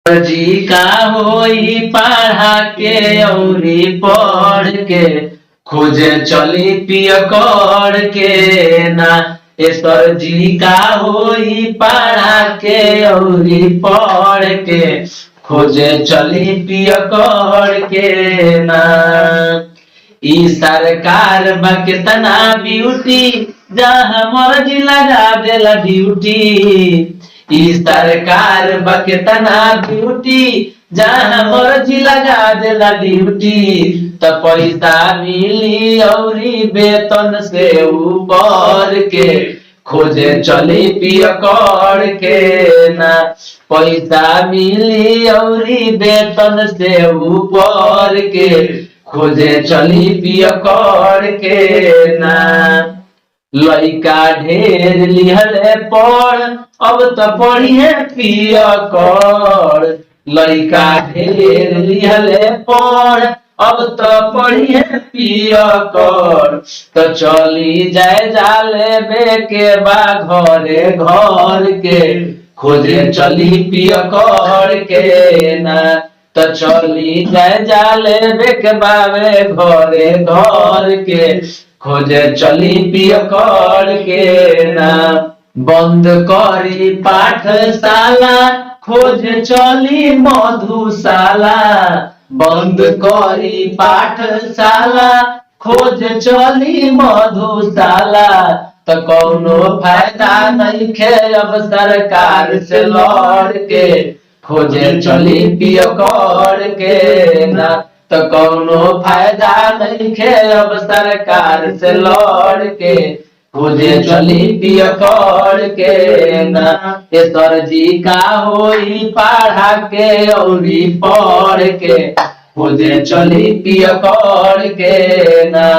जी का होई पढ़ा के औरी पढ़ के खोजे चली पिय कर के ना। ईश्वर जी का होई पढ़ा के औरी पढ़ के खोजे चली पिय कर के ना। ई सरकार बा कितना ब्यूटी जहाँ मर्जी लगा देला ड्यूटी। ई सरकार बा कितना ब्यूटी जहाँ मर्जी लगा देला ड्यूटी। त पैसा मिली औरी वेतन से ऊपर के खोजे चली पिय कर के ना। पैसा मिली औरी वेतन से ऊपर के खोजे चली पिय कर के ना। लइका ढेर लिहले पढ़ अब तो पढ़िए पिय कर। लइका ढेर लिहले पढ़ अब तो पढ़िए पिय कर। तो चली जाए जाले बेके बा घरे घर के खोजे चली पिय कर के ना। तो चली जाए जाले बेके बावे घरे घर के खोजे चली पिय कर के ना। बंद करी पाठशाला खोजे चली मधुशाला। बंद करी पाठशाला खोजे चली मधुशाला। तो कौनो फायदा नहीं खे अब सरकार से लड़ के खोजे चली पिय कर के ना। तो कौनो फायदा नहीं खे अब सरकार से लड़ के खोजे चली पिय कर के ना। ईश्वर जी का होई पढ़ा के औरी पढ़ के खोजे चली पिय कर के ना।